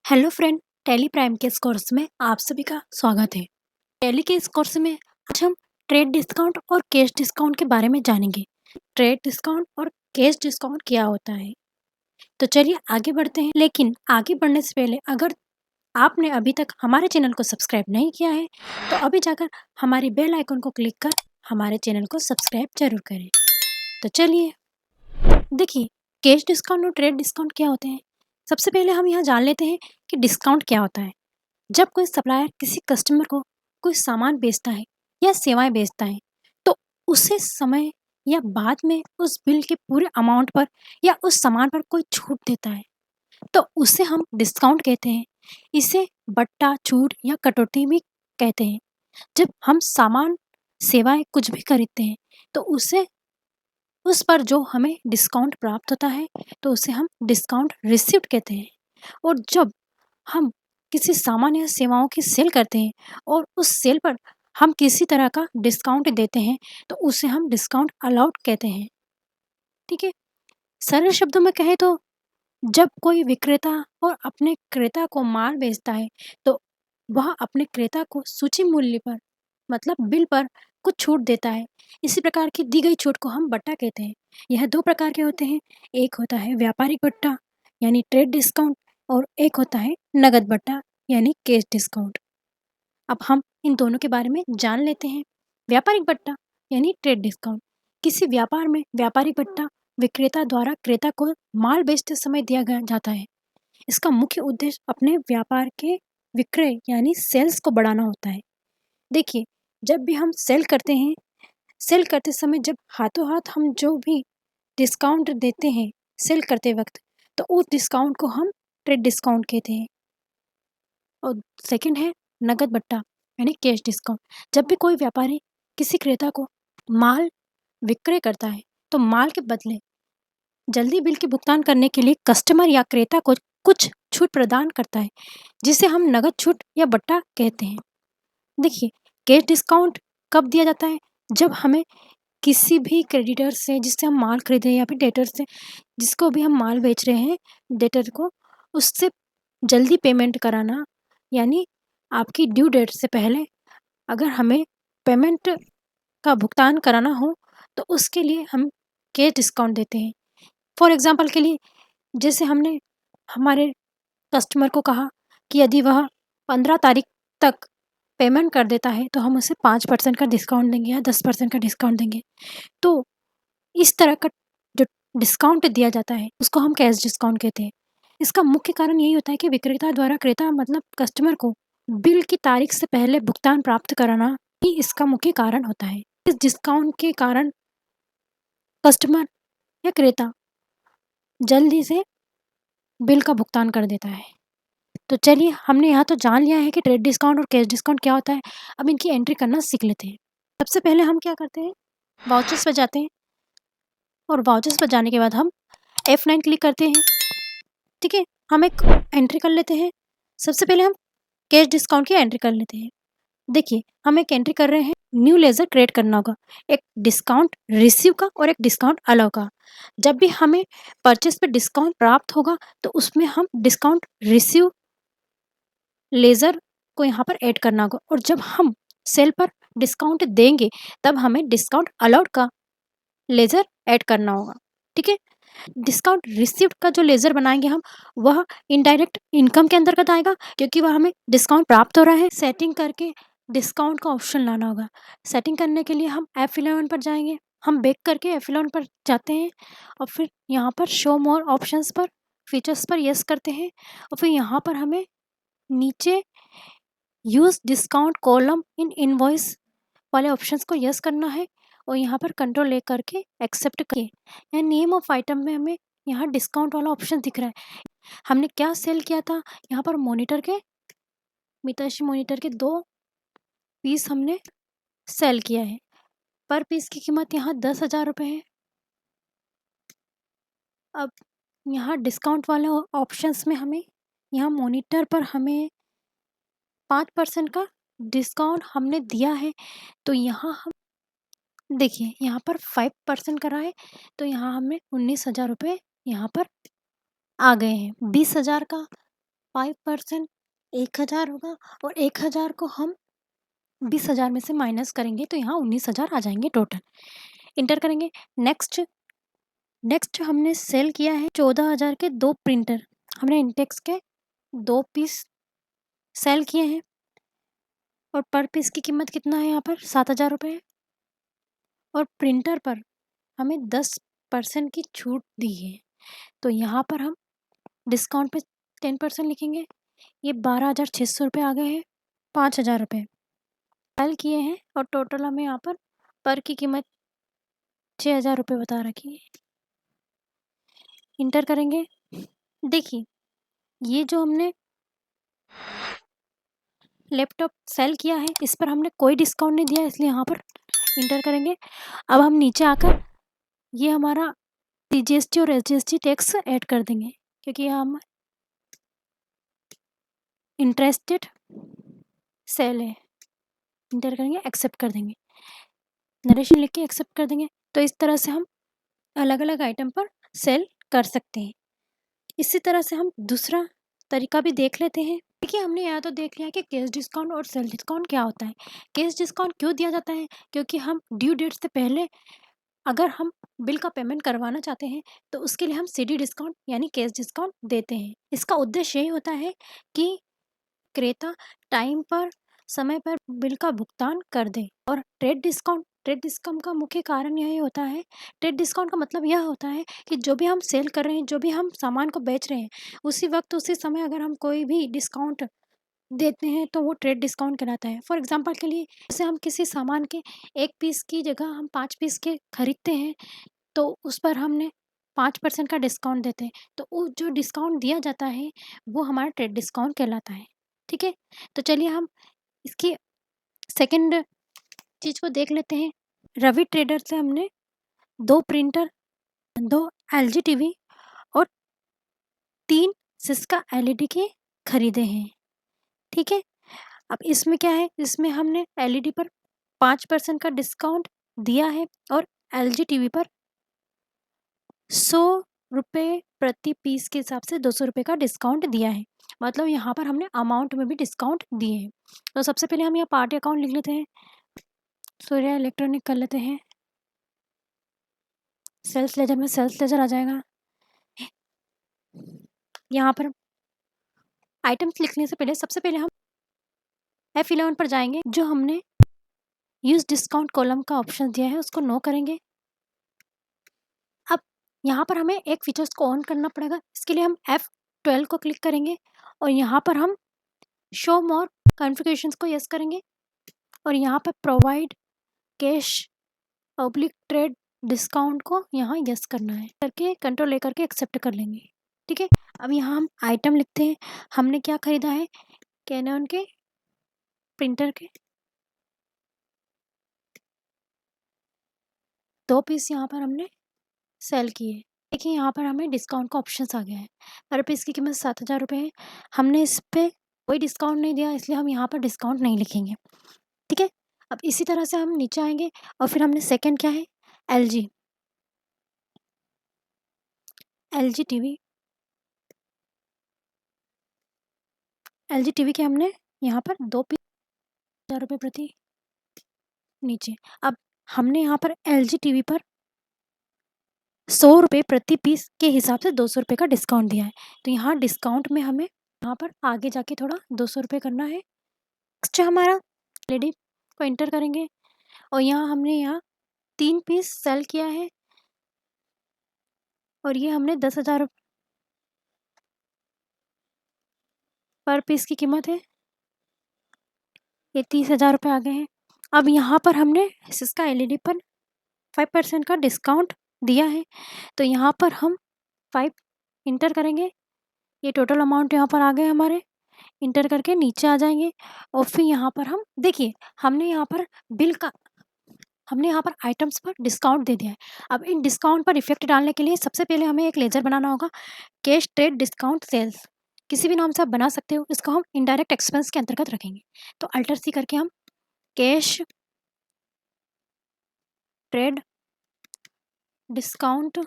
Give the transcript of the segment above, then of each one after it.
Hello friend. Tally prime के इस course में आप सभी का स्वागत है। टैली के इस कोर्स में आज हम ट्रेड डिस्काउंट और कैश डिस्काउंट के बारे में जानेंगे। ट्रेड डिस्काउंट और कैश डिस्काउंट क्या होता है। तो चलिए आगे बढ़ते हैं, लेकिन आगे बढ़ने से पहले अगर आपने अभी तक हमारे चैनल को सब्सक्राइब नहीं किया है तो अभी जाकर हमारी बेल आइकन को क्लिक कर हमारे चैनल को सब्सक्राइब जरूर करें। तो चलिए देखिए, कैश डिस्काउंट और ट्रेड डिस्काउंट क्या होते हैं। सबसे पहले हम यहाँ जान लेते हैं कि डिस्काउंट क्या होता है। जब कोई सप्लायर किसी कस्टमर को कोई सामान बेचता है या सेवाएं बेचता है तो उसे समय या बाद में उस बिल के पूरे अमाउंट पर या उस सामान पर कोई छूट देता है तो उसे हम डिस्काउंट कहते हैं। इसे बट्टा छूट या कटौती भी कहते हैं। जब हम सामान सेवाएं कुछ भी खरीदते हैं तो उसे उस पर जो हमें डिस्काउंट प्राप्त होता है तो उसे हम डिस्काउंट रिसिप्ट कहते हैं। और जब हम किसी सामान या सेवाओं की सेल करते हैं और उस सेल पर हम किसी तरह का डिस्काउंट देते हैं तो उसे हम डिस्काउंट अलाउड कहते हैं। ठीक है। सरल शब्दों में कहें तो जब कोई विक्रेता और अपने क्रेता को माल बेचता है तो वह अपने क्रेता को सूची मूल्य पर मतलब बिल पर कुछ छूट देता है। इसी प्रकार की दी गई छूट को हम बट्टा कहते हैं। यह दो प्रकार के होते हैं। एक होता है व्यापारिक बट्टा यानी ट्रेड डिस्काउंट और एक होता है नगद बट्टा यानी कैश डिस्काउंट। अब हम इन दोनों के बारे में जान लेते हैं। व्यापारिक बट्टा यानी ट्रेड डिस्काउंट। किसी व्यापार में व्यापारिक बट्टा विक्रेता द्वारा क्रेता को माल बेचते समय दिया गया जाता है। इसका मुख्य उद्देश्य अपने व्यापार के विक्रय यानी सेल्स को बढ़ाना होता है। देखिए, जब भी हम सेल करते हैं, सेल करते समय जब हाथों हाथ हम जो भी डिस्काउंट देते हैं सेल करते वक्त तो उस डिस्काउंट को हम ट्रेड डिस्काउंट कहते हैं। और सेकंड है नगद बट्टा यानी कैश डिस्काउंट। जब भी कोई व्यापारी किसी क्रेता को माल विक्रय करता है तो माल के बदले जल्दी बिल के भुगतान करने के लिए कस्टमर या क्रेता को कुछ छूट प्रदान करता है जिसे हम नगद छूट या बट्टा कहते हैं। देखिए, कैश डिस्काउंट कब दिया जाता है? जब हमें किसी भी क्रेडिटर से जिससे हम माल खरीदे या फिर डेटर से जिसको भी हम माल बेच रहे हैं डेटर को उससे जल्दी पेमेंट कराना यानी आपकी ड्यू डेट से पहले अगर हमें पेमेंट का भुगतान कराना हो तो उसके लिए हम कैश डिस्काउंट देते हैं। फॉर एग्जांपल के लिए जैसे हमने हमारे कस्टमर को कहा कि यदि वह 15 तारीख तक पेमेंट कर देता है तो हम उसे 5% का डिस्काउंट देंगे या 10% का डिस्काउंट देंगे। तो इस तरह का जो डिस्काउंट दिया जाता है उसको हम कैश डिस्काउंट कहते हैं। इसका मुख्य कारण यही होता है कि विक्रेता द्वारा क्रेता मतलब कस्टमर को बिल की तारीख से पहले भुगतान प्राप्त कराना ही इसका मुख्य कारण होता है। इस डिस्काउंट के कारण कस्टमर या क्रेता जल्दी से बिल का भुगतान कर देता है। तो चलिए, हमने यहाँ तो जान लिया है कि ट्रेड डिस्काउंट और कैश डिस्काउंट क्या होता है। अब इनकी एंट्री करना सीख लेते हैं। सबसे पहले हम क्या करते हैं, वाउचर्स पर जाते हैं और वाउचर्स पर जाने के बाद हम F9 क्लिक करते हैं। ठीक है, हम एक एंट्री कर लेते हैं। सबसे पहले हम कैश डिस्काउंट की एंट्री कर लेते हैं। देखिए, हम एक एंट्री कर रहे हैं, न्यू लेजर क्रिएट करना होगा, एक डिस्काउंट रिसीव का और एक डिस्काउंट अलाउ का। जब भी हमें परचेस पे डिस्काउंट प्राप्त होगा तो उसमें हम डिस्काउंट रिसीव लेजर को यहाँ पर ऐड करना होगा और जब हम सेल पर डिस्काउंट देंगे तब हमें डिस्काउंट अलाउड का लेजर ऐड करना होगा। ठीक है। डिस्काउंट रिसीव्ड का जो लेजर बनाएंगे हम वह इनडायरेक्ट इनकम के अंतर्गत आएगा क्योंकि वह हमें डिस्काउंट प्राप्त हो रहा है। सेटिंग करके डिस्काउंट का ऑप्शन लाना होगा। सेटिंग करने के लिए हम F11 पर जाएंगे। हम बैक करके F11 पर जाते हैं और फिर यहाँ पर शो मोर ऑप्शंस पर फीचर्स पर यस करते हैं और फिर यहाँ पर हमें नीचे use discount column in invoice वाले ऑप्शंस को यस करना है और यहाँ पर कंट्रोल ए करके एक्सेप्ट करिए। यहाँ नेम ऑफ आइटम में हमें यहाँ डिस्काउंट वाला ऑप्शन दिख रहा है। हमने क्या सेल किया था, यहाँ पर मॉनिटर के मिताशी मॉनिटर के 2 पीस हमने सेल किया है। पर पीस की कीमत यहाँ 10,000 रुपये है। अब यहाँ डिस्काउंट वाले ऑप्शंस में हमें यहाँ मॉनिटर पर हमें 5% का डिस्काउंट हमने दिया है तो यहाँ हम देखिए यहाँ पर 5% करा है तो यहाँ हमें 19,000 रुपये यहाँ पर आ गए हैं। 20,000 का 5% 1000 होगा और 1000 को हम 20,000 में से माइनस करेंगे तो यहाँ 19,000 आ जाएंगे टोटल। इंटर करेंगे। नेक्स्ट हमने सेल किया है 14,000 के 2 प्रिंटर। हमने इंटेक्स के 2 पीस सेल किए हैं और पर पीस की कीमत कितना है यहाँ पर 7,000 रुपये है। और प्रिंटर पर हमें 10% की छूट दी है तो यहाँ पर हम डिस्काउंट पे 10% लिखेंगे। ये 12,600 रुपये आ गए हैं 5,000 रुपये सेल किए हैं और टोटल हमें यहाँ पर की कीमत 6,000 रुपये बता रखी है। इंटर करेंगे। देखिए ये जो हमने लैपटॉप सेल किया है इस पर हमने कोई डिस्काउंट नहीं दिया इसलिए यहाँ पर इंटर करेंगे। अब हम नीचे आकर ये हमारा CGST और SGST टैक्स ऐड कर देंगे क्योंकि हम इंटरेस्टेड सेल है। इंटर करेंगे, एक्सेप्ट कर देंगे, नरेशन लिख के एक्सेप्ट कर देंगे। तो इस तरह से हम अलग अलग आइटम पर सेल कर सकते हैं। इसी तरह से हम दूसरा तरीका भी देख लेते हैं। देखिए हमने यहाँ तो देख लिया कि कैश डिस्काउंट और सेल डिस्काउंट क्या होता है। कैश डिस्काउंट क्यों दिया जाता है? क्योंकि हम ड्यू डेट से पहले अगर हम बिल का पेमेंट करवाना चाहते हैं तो उसके लिए हम CD डिस्काउंट यानी कैश डिस्काउंट देते हैं। इसका उद्देश्य यही होता है कि क्रेता टाइम पर समय पर बिल का भुगतान कर दे। और ट्रेड डिस्काउंट का मुख्य कारण यही होता है। ट्रेड डिस्काउंट का मतलब यह होता है कि जो भी हम सेल कर रहे हैं, जो भी हम सामान को बेच रहे हैं, उसी वक्त उसी समय अगर हम कोई भी डिस्काउंट देते हैं तो वो ट्रेड डिस्काउंट कहलाता है। फॉर एग्जांपल के लिए जैसे हम किसी सामान के 1 पीस की जगह हम 5 पीस के खरीदते हैं तो उस पर हमने 5% का डिस्काउंट देते हैं तो वो जो डिस्काउंट दिया जाता है वो हमारा ट्रेड डिस्काउंट कहलाता है। ठीक है, तो चलिए हम इसकी सेकंड चीज़ को देख लेते हैं। रवि ट्रेडर से हमने 2 प्रिंटर, 2 LG टीवी और 3 सिस्का LED के खरीदे हैं। ठीक है, अब इसमें क्या है, इसमें हमने LED पर 5% का डिस्काउंट दिया है और LG टीवी पर 100 रुपये प्रति पीस के हिसाब से 200 रुपये का डिस्काउंट दिया है। मतलब यहाँ पर हमने अमाउंट में भी डिस्काउंट दिए हैं। तो सबसे पहले हम यहाँ पार्टी अकाउंट लिख लेते हैं, सूर्या इलेक्ट्रॉनिक कर लेते हैं। सेल्स लेजर में सेल्स लेजर आ जाएगा। यहाँ पर आइटम्स लिखने से पहले सबसे पहले हम F11 पर जाएंगे। जो हमने यूज डिस्काउंट कॉलम का ऑप्शन दिया है उसको नो करेंगे। अब यहाँ पर हमें एक फीचर्स को ऑन करना पड़ेगा। इसके लिए हम F12 को क्लिक करेंगे और यहाँ पर हम शो मोर कॉन्फ़िगरेशंस को यस करेंगे और यहाँ पर provide cash public trade discount को यहाँ यस करना है, करके कंट्रोल लेकर के एक्सेप्ट कर लेंगे। ठीक है, अब यहाँ हम आइटम लिखते हैं। हमने क्या खरीदा है, कैनन के प्रिंटर के 2 पीस यहाँ पर हमने सेल किए। देखिए यहाँ पर हमें डिस्काउंट का ऑप्शन आ गया है। पर पीस की कीमत 7,000 रुपये है। हमने इस पर कोई डिस्काउंट नहीं दिया इसलिए हम यहाँ पर डिस्काउंट नहीं लिखेंगे। ठीक है, अब इसी तरह से हम नीचे आएंगे और फिर हमने सेकंड क्या है, LG टीवी। LG टीवी के हमने यहाँ पर 2 पीस 1,000 रुपये प्रति नीचे। अब हमने यहाँ पर LG टीवी पर 100 रुपये प्रति पीस के हिसाब से 200 रुपये का डिस्काउंट दिया है। तो यहाँ डिस्काउंट में हमें यहाँ पर आगे जाके थोड़ा 200 रुपये करना है। नेक्स्ट हमारा LED को इंटर करेंगे और यहाँ हमने यहाँ 3 पीस सेल किया है और ये हमने 10,000 पर पीस की कीमत है। ये 30,000 रुपये आ गए हैं। अब यहाँ पर हमने सिस्का LED पर 5% का डिस्काउंट दिया है तो यहाँ पर हम 5 इंटर करेंगे। ये टोटल अमाउंट यहाँ पर आ गए हमारे। इंटर करके नीचे आ जाएंगे और फिर यहाँ पर हम देखिए हमने यहाँ पर आइटम्स पर डिस्काउंट दे दिया है। अब इन डिस्काउंट पर इफेक्ट डालने के लिए सबसे पहले हमें एक लेजर बनाना होगा, कैश ट्रेड डिस्काउंट सेल्स। किसी भी नाम से आप बना सकते हो, इसको हम इनडायरेक्ट एक्सपेंस के अंतर्गत रखेंगे। तो अल्टर C करके हम cash trade discount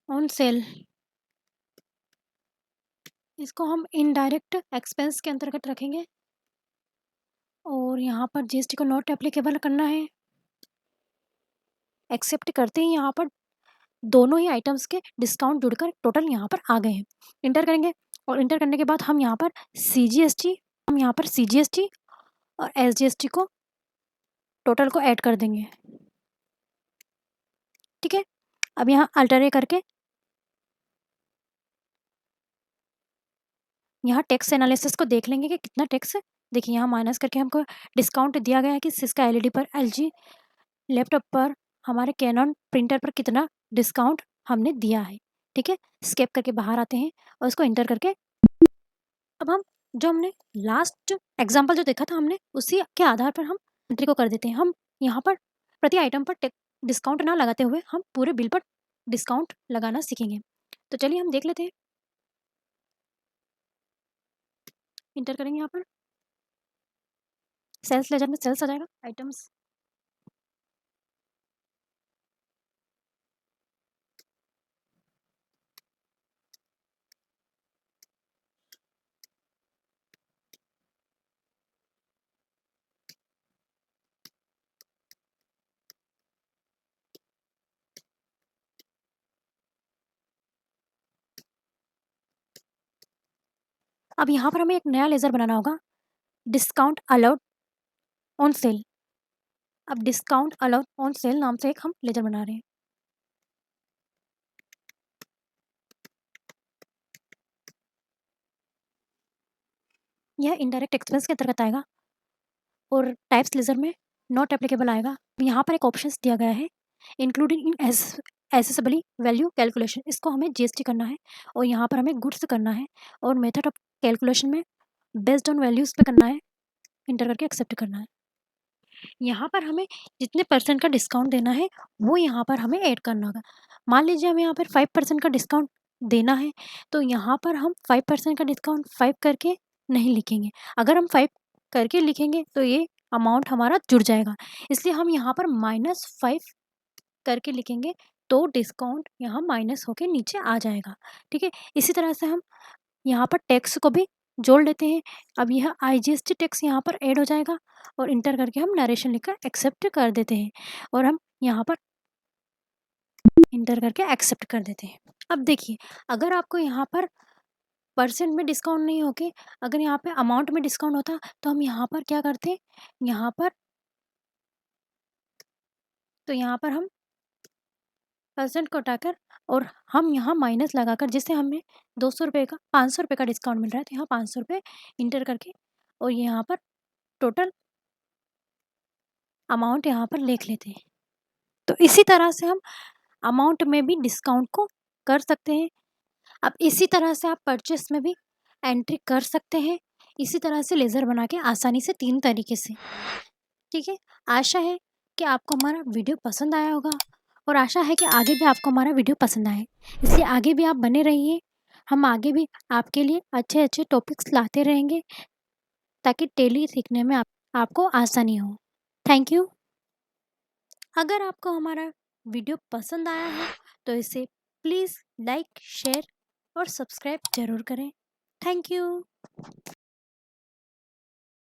on sale इसको हम इनडायरेक्ट एक्सपेंस के अंतर्गत रखेंगे और यहाँ पर जीएसटी को नॉट एप्लीकेबल करना है। एक्सेप्ट करते ही यहाँ पर दोनों ही आइटम्स के डिस्काउंट जुड़कर टोटल यहाँ पर आ गए हैं। इंटर करेंगे और इंटर करने के बाद हम यहाँ पर सीजीएसटी और एसजीएसटी को टोटल को ऐड कर देंगे। ठीक है, अब यहाँ अल्टरे करके यहाँ टैक्स एनालिसिस को देख लेंगे कि कितना टैक्स है। देखिए यहाँ माइनस करके हमको डिस्काउंट दिया गया है कि सिस्का एलईडी पर, एलजी लैपटॉप पर, हमारे कैनन प्रिंटर पर कितना डिस्काउंट हमने दिया है। ठीक है, स्केप करके बाहर आते हैं और इसको इंटर करके अब हम जो हमने लास्ट एग्जाम्पल जो देखा था हमने उसी के आधार पर हम एंट्री को कर देते हैं। हम यहाँ पर प्रति आइटम पर डिस्काउंट ना लगाते हुए हम पूरे बिल पर डिस्काउंट लगाना सीखेंगे। तो चलिए हम देख लेते हैं। इंटर करेंगे यहाँ पर, सेल्स लेजर में सेल्स आ जाएगा, आइटम्स अब यहाँ पर हमें एक नया लेजर बनाना होगा, डिस्काउंट अलाउड ऑन सेल। अब डिस्काउंट अलाउड ऑन सेल नाम से एक हम लेजर बना रहे हैं। यह इनडायरेक्ट एक्सपेंस के अंतर्गत आएगा और टाइप्स लेजर में नॉट एप्लीकेबल आएगा। यहाँ पर एक ऑप्शन दिया गया है इंक्लूडिंग इन एसेसिबली वैल्यू कैलकुलेशन, इसको हमें जीएसटी करना है और यहाँ पर हमें गुड्स करना है और मेथड ऑफ कैलकुलेशन में बेस्ड ऑन वैल्यूज पे करना है, इंटर करके एक्सेप्ट करना है। यहाँ पर हमें जितने परसेंट का डिस्काउंट देना है वो यहाँ पर हमें ऐड करना होगा। मान लीजिए हमें यहाँ पर 5% का डिस्काउंट देना है तो यहाँ पर हम 5% का डिस्काउंट 5 करके नहीं लिखेंगे। अगर हम 5 करके लिखेंगे तो ये अमाउंट हमारा जुड़ जाएगा, इसलिए हम यहाँ पर -5 करके लिखेंगे तो डिस्काउंट यहाँ माइनस होके नीचे आ जाएगा। ठीक है, इसी तरह से हम यहाँ पर टैक्स को भी जोड़ लेते हैं। अब यह आईजीएसटी टैक्स यहाँ पर ऐड हो जाएगा और इंटर करके हम नरेशन लिखकर एक्सेप्ट कर देते हैं और हम यहाँ पर इंटर करके एक्सेप्ट कर देते हैं। अब देखिए, अगर आपको यहाँ पर परसेंट में डिस्काउंट नहीं होके अगर यहाँ पे अमाउंट में डिस्काउंट होता तो हम यहाँ पर क्या करते, यहाँ पर तो यहाँ पर हम परसेंट को उठाकर और हम यहाँ माइनस लगाकर, जिससे हमें 200 रुपये का 500 रुपये का डिस्काउंट मिल रहा है तो यहाँ 500 रुपये इंटर करके और यहाँ पर टोटल अमाउंट यहाँ पर लिख लेते हैं। तो इसी तरह से हम अमाउंट में भी डिस्काउंट को कर सकते हैं। अब इसी तरह से आप परचेस में भी एंट्री कर सकते हैं, इसी तरह से लेज़र बना के आसानी से 3 तरीके से। ठीक है, आशा है कि आपको हमारा वीडियो पसंद आया होगा और आशा है कि आगे भी आपको हमारा वीडियो पसंद आए, इसलिए आगे भी आप बने रहिए। हम आगे भी आपके लिए अच्छे अच्छे टॉपिक्स लाते रहेंगे ताकि टैली सीखने में आपको आसानी हो। Thank you. अगर आपको हमारा वीडियो पसंद आया हो तो इसे प्लीज़ लाइक, शेयर और सब्सक्राइब ज़रूर करें। Thank you.